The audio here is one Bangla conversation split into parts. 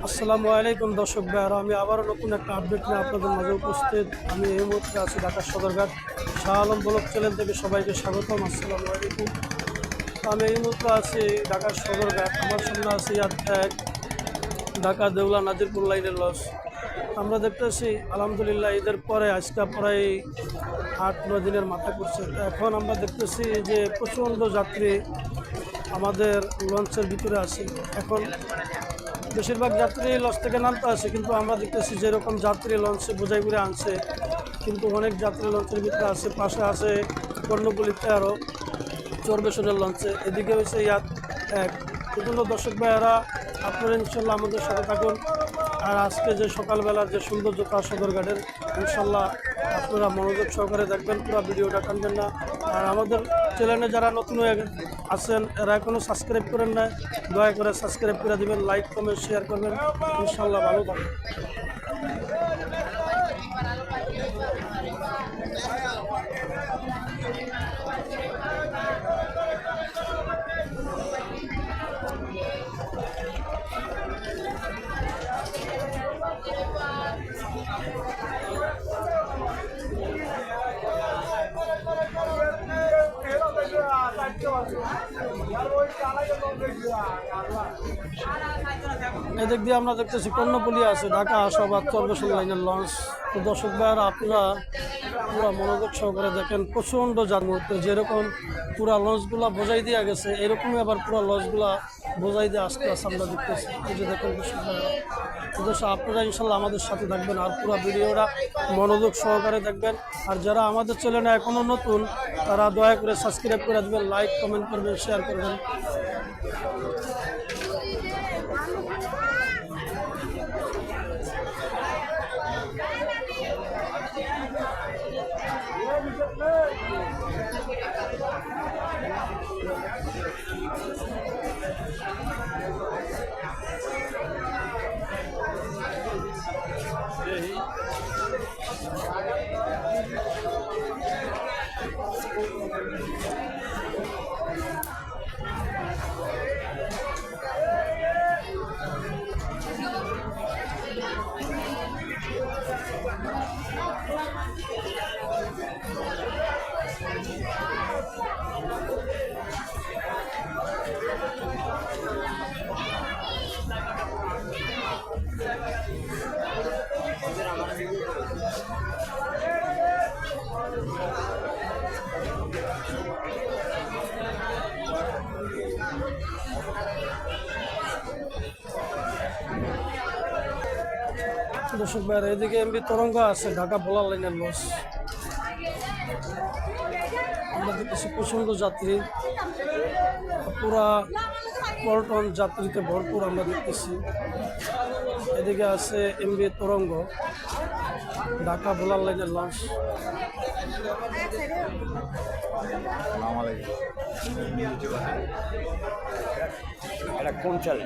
আসসালামু আলাইকুম দর্শক ভাইয়ারা, আমি আবারও নতুন একটা আপডেট নিয়ে আপনাদের মাঝে উপস্থিত। আমি এই মুহূর্তে আছি ঢাকার সদরঘাট শাহ আলম ব্লগ চ্যানেল থেকে সবাইকে স্বাগতম। আসসালামু আলাইকুম। আমি এই মুহূর্তে আছি ঢাকার সদরঘাট। আমার সামনে আছে এক ঢাকা দেউলা নাজিরপুর লাইনের লস। আমরা দেখতেছি আলহামদুলিল্লাহ ঈদের পরে আজকে প্রায় 8-9 দিনের মাথা করছে। এখন আমরা দেখতেছি যে প্রচণ্ড যাত্রী আমাদের লঞ্চের ভিতরে আছে। এখন বেশিরভাগ যাত্রী লঞ্চ থেকে নামতে আসে, কিন্তু আমরা দেখতেছি যেরকম যাত্রী লঞ্চে বোঝাই করে আনছে, কিন্তু অনেক যাত্রী লঞ্চের ভিতরে আছে। পাশে আছে কর্ণপল্লিতে আরও চরবেশনের লঞ্চে, এদিকে হচ্ছে ইয়াত এক। বিভিন্ন দর্শক ভাইয়েরা, আপনারা ইনশাল্লাহ আমাদের সাথে থাকুন। আর আজকে যে সকালবেলার যে সৌন্দর্যতা সদরঘাটের, ইনশাল্লাহ আপনারা মনোযোগ সহকারে দেখবেন, পুরো ভিডিওটা টানবেন না। আর আমাদের চ্যানেলে যারা নতুন হয়ে আছেন, এরা এখনও সাবস্ক্রাইব করেন না, দয়া করে সাবস্ক্রাইব করে দেবেন, লাইক কমেন্ট শেয়ার করবেন। ইনশাল্লাহ ভালো থাকবেন। এদিক দিয়ে আমরা দেখতেছি কর্ণপল্লী আছে, ঢাকা আশাবাদ চরবেশন লাইনের লঞ্চ। তো দর্শক ভাইয়ারা, আপনারা পুরা মনোযোগ সহকারে দেখেন। প্রচণ্ড যার মুহূর্তে যেরকম পুরা লঞ্চগুলা বোঝাই দিয়ে গেছে, এরকমই আবার পুরা লঞ্চগুলা বোঝাই দিয়ে আসতে আসতে আমরা দেখতেছি। এই যে দেখেন দর্শক ভাইয়ারা, আপনারা ইনশাল্লাহ আমাদের সাথে থাকবেন আর পুরো ভিডিওটা মনোযোগ সহকারে দেখবেন। আর যারা আমাদের চ্যানেলে এখনও নতুন, তারা দয়া করে সাবস্ক্রাইব করে দেবেন, লাইক কমেন্ট করবেন, শেয়ার করবেন। দর্শক ভাইয়ের, এদিকে এমবি তরঙ্গ আছে, ঢাকা ভোলা লাইনের লঞ্চ। আমরা দেখতেছি প্রচণ্ড যাত্রী, পুরা পল্টন যাত্রীতে ভরপুর আমরা দেখতেছি। এদিকে আছে এমবি তরঙ্গ, ঢাকা ভোলা লাইনের লঞ্চ। এটা কোন চালে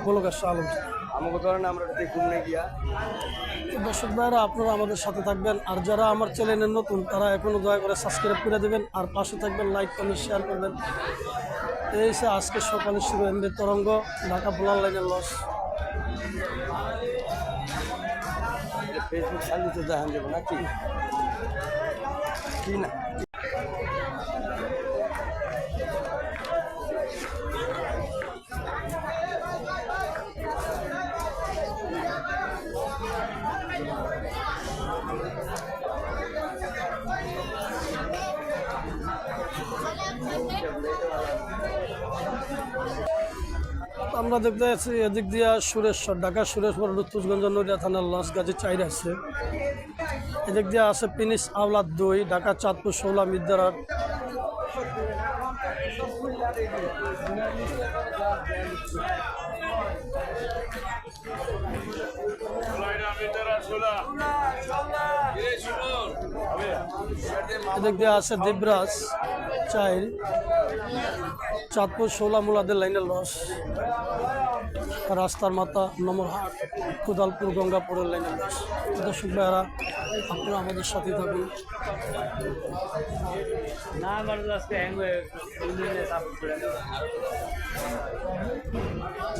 গোলকের শাহ আলম। আমাকে ধরেন আমরা দেখুন না গিয়া। দর্শক ভাইরা, আপনারা আমাদের সাথে থাকবেন। আর যারা আমার চ্যানেলের নতুন, তারা এখনও দয়া করে সাবস্ক্রাইব করে দেবেন আর পাশে থাকবেন, লাইক কমেন্ট শেয়ার করবেন। এই সে আজকে সকালে শুরু এমবি তরঙ্গ, ঢাকা ভোলা লাইনের লঞ্চ। ফেসবুক চালিয়ে তো দেখান যাবো নাকি কি না। আমরা দেখতে পাচ্ছি এদিক দিয়া সুরেশ্বর, ঢাকা সুরেশ্বর লুৎফুজগঞ্জ নড়িয়া থানার লঞ্চ গাজী চাইর আছে। এদিক দিয়ে আছে পিনিস আওলাদ 2, ঢাকা চাঁদপুর 16 মিদ্যারাট। এদিক দিয়ে আছে দেবরাজ চাইল, চাঁদপুর 16 মুলাদের লাইনের লস। রাস্তার মাথা নমরহাট কোদালপুর গঙ্গাপুরের লাইনের লস। দর্শক ভাইয়ারা, আপনারা আমাদের সাথে থাকুন।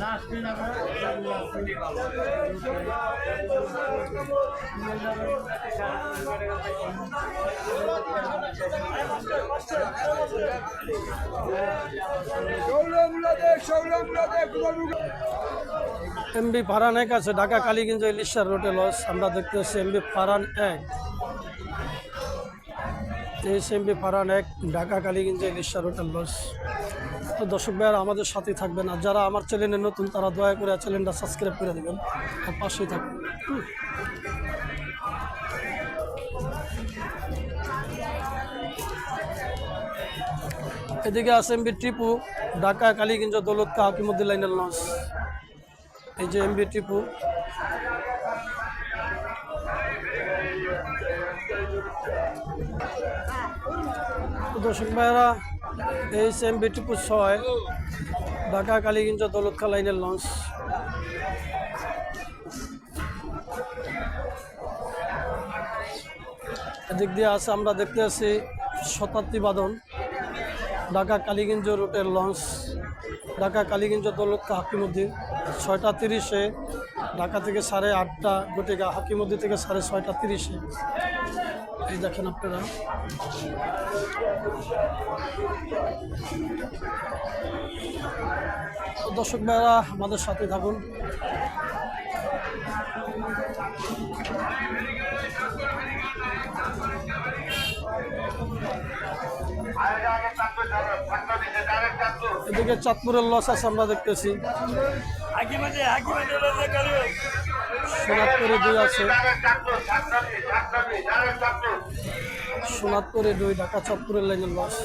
না এমবি ফারান এক আছে ঢাকা কালীগঞ্জ ইলিশার রোডে লস। আমরা দেখতে পাচ্ছি এমবি ফারান এক, এই এমবি ফারান এক ঢাকা কালীগঞ্জ ইলিশার রোডের লস। তো দর্শক ভাইয়ারা আমাদের সাথেই থাকবেন, আর যারা আমার চ্যানেলে নতুন তারা দয়া করে চ্যানেলটা সাবস্ক্রাইব করে দেবেন আর পাশেই থাকবেন। এদিকে আছে এমবি টিপু ঢাকা কালীগঞ্জ দৌলতকা হাকিমুদ্দিন লাইনের লঞ্চ। এই যে এমবি টিপু, দর্শক ভাইয়েরা এই এমবি টিপু 6 ঢাকা কালীগঞ্জ দৌলতকা লাইনের লঞ্চ। এদিক দিয়ে আছে আমরা দেখতে আছি শতাব্দী বাদন ঢাকা কালীগঞ্জ রুটের লঞ্চ। ঢাকা কালীগঞ্জ দৌলতকা হাকিমুদ্দিন 6:30-এ ঢাকা থেকে 8:30 গটিকা, হাকিমুদ্দিন থেকে 6:30-এ। এই দেখেন আপনারা, দর্শক ভাইরা আমাদের সাথে থাকুন। এদিকে চাঁদপুরের লস আছে আমরা দেখতেছি, সোনাতপুরে 2 আছে, সোনাতপুরে 2 ঢাকা চাঁদপুরের লাইনের লস।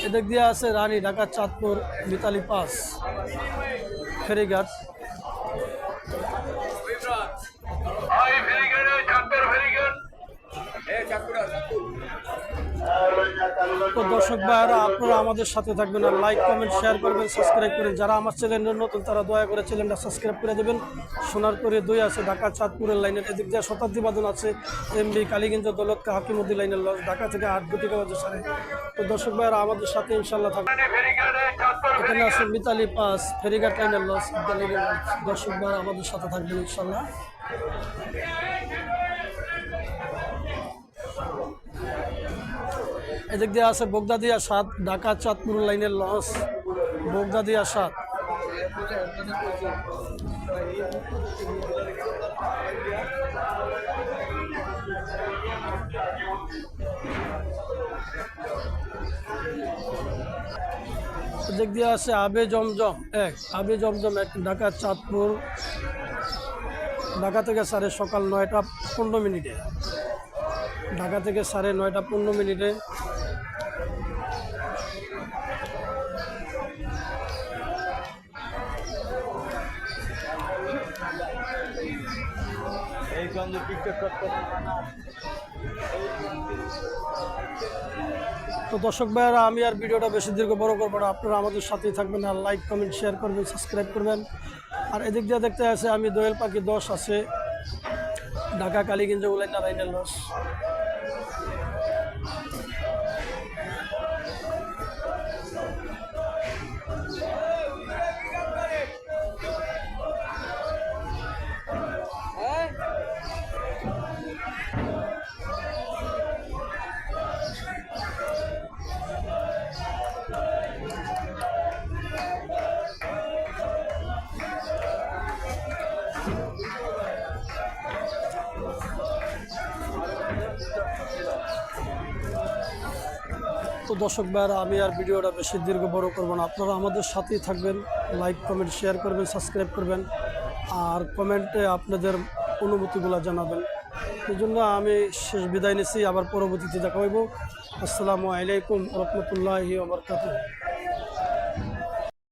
এদিক দিয়ে আছে রানী ঢাকা চাঁদপুর মিতালি পাস ফেরিঘাট। তো দর্শক ভাইরা আপনারা আমাদের সাথে থাকবেন, আর লাইক কমেন্ট শেয়ার করবেন, সাবস্ক্রাইব করেন। যারা আমার চ্যানেলে নতুন তারা দয়া করে চ্যানেলটা সাবস্ক্রাইব করে দেবেন। সোনারপুরে 2 আছে ঢাকা চাঁদপুরের লাইনের। এদিক দিয়ে শতাব্দী বাদন আছে এমবি কালীগঞ্জ দৌলতকা হাকিমুদ্দিন লাইনের লঞ্চ ঢাকা থেকে 8 গটিকা বাজে 6:30। তো দর্শক ভাইরা আমাদের সাথে ইনশাল্লাহ থাকবেন। এখানে আছে মিতালি পাস ফেরিঘাট লাইনের লঞ্চ। দর্শক ভাইরা আমাদের সাথে থাকবেন ইনশাল্লাহ। এদিক দিয়ে আছে বগদাদিয়া 7 ঢাকা চাঁদপুর লাইনের লঞ্চ। বগদাদিয়া 7 এদিক দিয়ে আছে আবে জমজম 1 আবে জমজম 1 ঢাকা চাঁদপুর, ঢাকা থেকে সকাল 9:15। ঢাকা থেকে 9:15। তো দর্শক ভাইয়েরা আমি আর ভিডিওটা বেশি দীর্ঘ বড় করবো না, আপনারা আমাদের সাথেই থাকবেন, আর লাইক কমেন্ট শেয়ার করবেন, সাবস্ক্রাইব করবেন। আর এদিক দিয়ে দেখতে আছে আমি দোয়েল পাখি 10 আছে ঢাকা কালীগঞ্জ উলাইনা লাইনের লস। তো দর্শক ভাইরা আমি আর ভিডিওটা বেশি দীর্ঘ বড় করব না, আপনারা আমাদের সাথেই থাকবেন, লাইক কমেন্ট শেয়ার করবেন, সাবস্ক্রাইব করবেন, আর কমেন্টে আপনাদের অনুভূতিগুলো জানাবেন। এই জন্য আমি শেষ বিদায় নিচ্ছি, আবার পরবর্তীতে দেখা হইব। আসসালামু আলাইকুম ওয়া রাহমাতুল্লাহি ওয়া বারাকাতুহু।